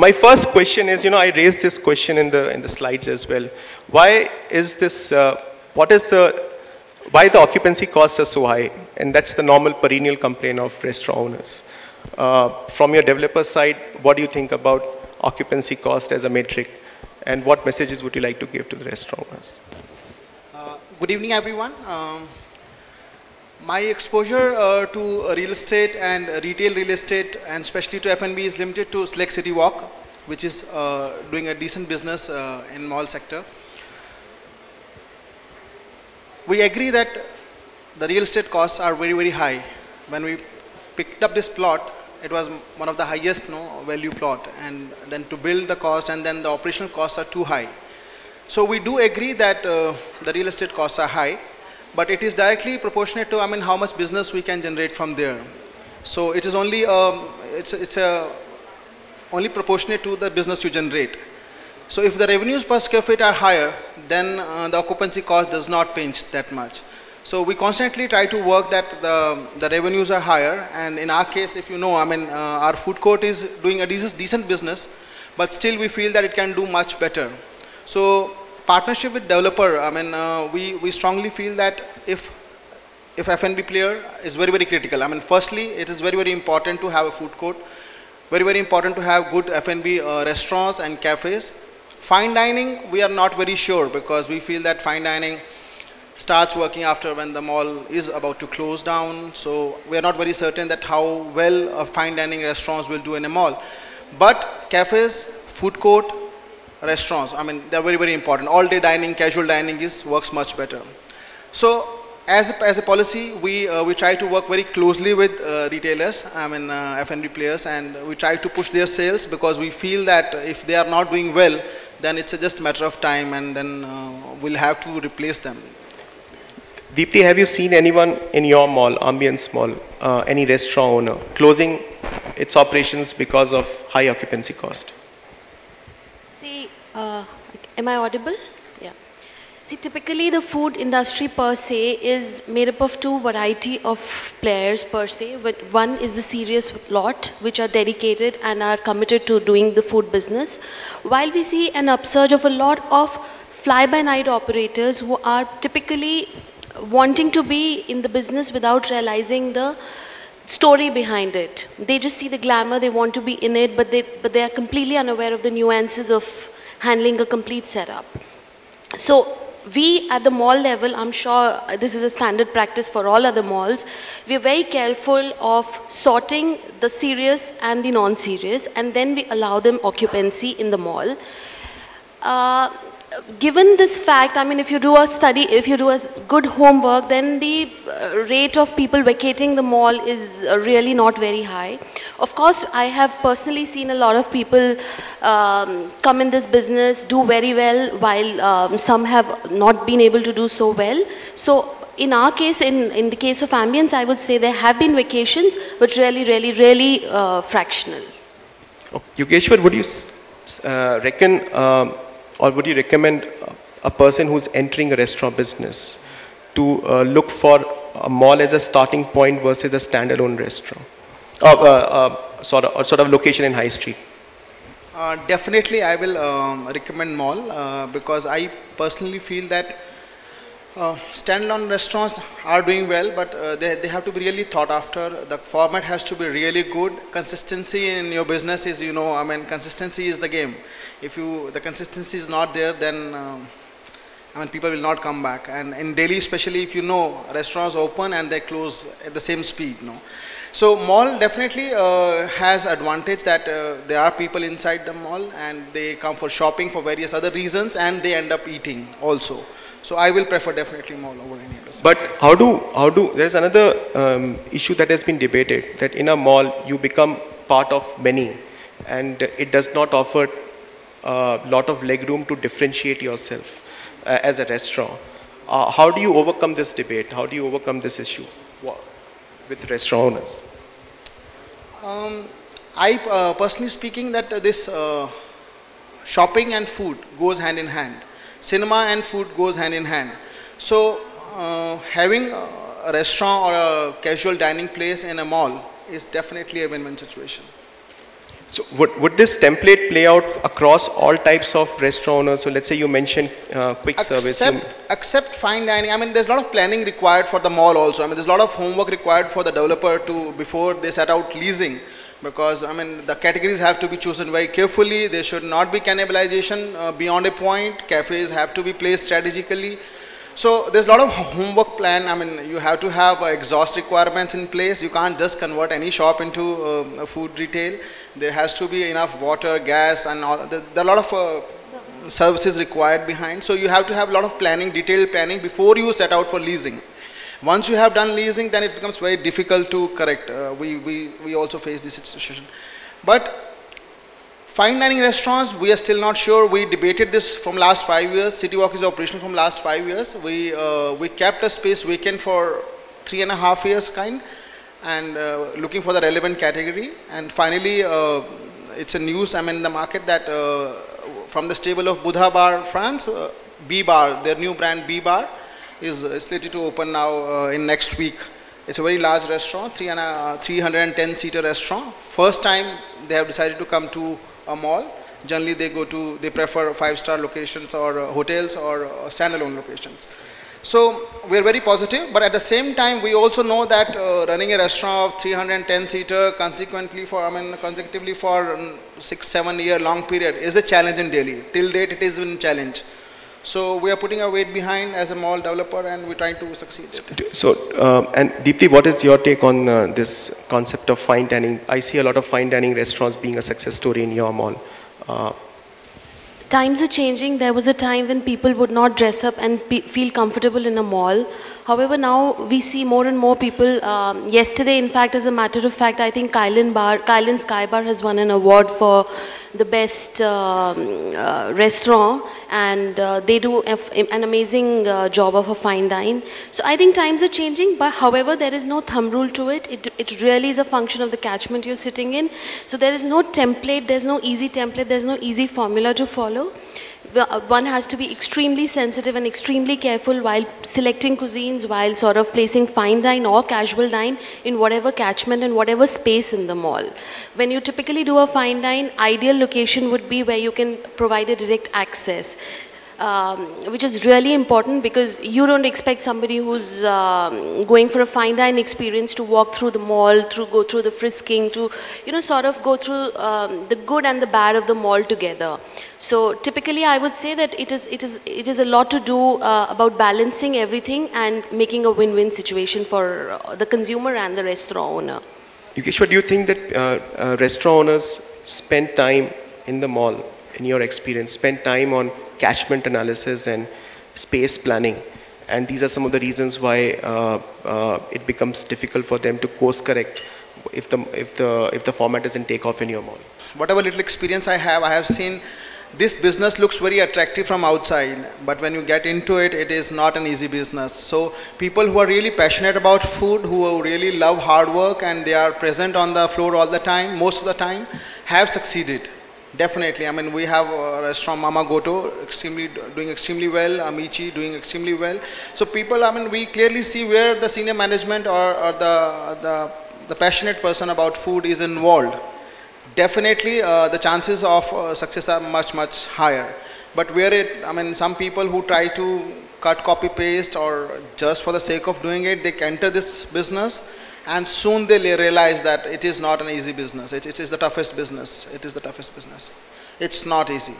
my first question is, I raised this question in the slides as well. Why is this, why the occupancy costs are so high? And that's the normal perennial complaint of restaurant owners. From your developer side, what do you think about occupancy cost as a metric? And what messages would you like to give to the restaurant owners? Good evening, everyone. My exposure to real estate and retail real estate, and especially to F&B, is limited to Select City Walk, which is doing a decent business in mall sector. We agree that the real estate costs are very, very high. When we picked up this plot, it was one of the highest value plot, and then to build the cost and then the operational costs are too high. So we do agree that the real estate costs are high, but it is directly proportionate to how much business we can generate from there. So it is only only proportionate to the business you generate. So if the revenues per square feet are higher, then the occupancy cost does not pinch that much. So we constantly try to work that the revenues are higher, and in our case, if you know, our food court is doing a decent business, but still we feel that it can do much better. So partnership with developer, we strongly feel that if F&B player is very, very critical. Firstly, it is very, very important to have a food court, very, very important to have good F&B restaurants and cafes. Fine dining, we are not very sure, because we feel that fine dining starts working after when the mall is about to close down. So we are not very certain that how well fine dining restaurants will do in a mall. But cafes, food court, restaurants, they're very, very important. All day dining, casual dining works much better. So as a policy, we try to work very closely with retailers, F&B players, and we try to push their sales, because we feel that if they are not doing well, then it's just a matter of time, and then we'll have to replace them. Deepti, have you seen anyone in your mall, Ambience Mall, any restaurant owner, closing its operations because of high occupancy cost? See, am I audible? Yeah. See, typically the food industry per se is made up of two variety of players per se. But one is the serious lot, which are dedicated and are committed to doing the food business. While we see an upsurge of a lot of fly-by-night operators who are typically wanting to be in the business without realizing the story behind it. They just see the glamour, they want to be in it, but they are completely unaware of the nuances of handling a complete setup. So we at the mall level, I'm sure this is a standard practice for all other malls, we are very careful of sorting the serious and the non-serious, and then we allow them occupancy in the mall. Given this fact, if you do a study, if you do a good homework, then the rate of people vacating the mall is really not very high. Of course, I have personally seen a lot of people come in this business, do very well, while some have not been able to do so well. So in our case, in the case of Ambience, I would say there have been vacations, but really fractional. Yogeshwar, would you reckon or would you recommend a person who's entering a restaurant business to look for a mall as a starting point versus a standalone restaurant, sort of location in high street? Definitely, I will recommend mall, because I personally feel that standalone restaurants are doing well, but they have to be really thought after. The format has to be really good. Consistency in your business is, consistency is the game. If the consistency is not there, then people will not come back. And in Delhi, especially, if restaurants open and they close at the same speed. So mall definitely has advantage that there are people inside the mall, and they come for shopping for various other reasons, and they end up eating also. So I will prefer definitely mall over any other. But how do there's another issue that has been debated, that in a mall you become part of many, and it does not offer a lot of legroom to differentiate yourself as a restaurant. How do you overcome this debate? How do you overcome this issue with restaurant owners? I personally speaking that this shopping and food goes hand in hand. Cinema and food goes hand in hand. So having a restaurant or a casual dining place in a mall is definitely a win-win situation. So would this template play out across all types of restaurant owners? So let's say you mentioned quick service. Except fine dining. I mean, there's a lot of planning required for the mall also. I mean, there's a lot of homework required for the developer before they set out leasing. Because, I mean, the categories have to be chosen very carefully. There should not be cannibalization beyond a point. Cafes have to be placed strategically. So there's a lot of homework plan. I mean, you have to have exhaust requirements in place. You can't just convert any shop into food retail. There has to be enough water, gas, and all. There are a lot of services required behind. So you have to have a lot of planning, detailed planning before you set out for leasing. Once you have done leasing, then it becomes very difficult to correct. We also face this situation. But fine dining restaurants, we are still not sure. We debated this from last 5 years. CityWalk is operational from last 5 years. We kept a space vacant for 3.5 years and looking for the relevant category. And finally, it's a news in the market that from the stable of Buddha Bar France, B Bar, their new brand B Bar, is slated to open now in next week. It's a very large restaurant, 310-seater restaurant. First time they have decided to come to a mall. Generally they prefer 5-star locations or hotels or standalone locations. So we're very positive, but at the same time we also know that running a restaurant of 310-seater consecutively for 6-7 year long period is a challenge in Delhi. Till date it is a challenge. So we are putting our weight behind as a mall developer and we're trying to succeed. So, and Deepti, what is your take on this concept of fine dining? I see a lot of fine dining restaurants being a success story in your mall. Times are changing. There was a time when people would not dress up and feel comfortable in a mall. However, now we see more and more people. Yesterday, in fact, as a matter of fact, I think Kylan Sky Bar has won an award for the best restaurant, and they do an amazing job of a fine dine. So I think times are changing, but however, there is no thumb rule to it. It really is a function of the catchment you're sitting in. So there is no template, there's no easy template, there's no easy formula to follow. One has to be extremely sensitive and extremely careful while selecting cuisines, while sort of placing fine dine or casual dine in whatever catchment and whatever space in the mall. When you typically do a fine dine, ideal location would be where you can provide a direct access. Which is really important because you don't expect somebody who's going for a fine dine experience to walk through the mall, go through the frisking, to sort of go through the good and the bad of the mall together. So typically, I would say that it is a lot to do about balancing everything and making a win-win situation for the consumer and the restaurant owner. Yukeshwar, do you think that restaurant owners spend time in the mall, in your experience, spend time on catchment analysis and space planning, and these are some of the reasons why it becomes difficult for them to course correct if the format doesn't take off in your mall? Whatever little experience I have seen this business looks very attractive from outside, but when you get into it, it is not an easy business. So people who are really passionate about food, who really love hard work, and they are present on the floor all the time, most of the time, have succeeded. Definitely. I mean, we have a restaurant, Mama Goto, doing extremely well, Amici doing extremely well. So people, I mean, we clearly see where the senior management or the passionate person about food is involved. Definitely, the chances of success are much, much higher. But some people who try to cut, copy, paste, or just for the sake of doing it, they enter this business, and soon they realize that it is not an easy business. It is the toughest business. It is the toughest business. It's not easy.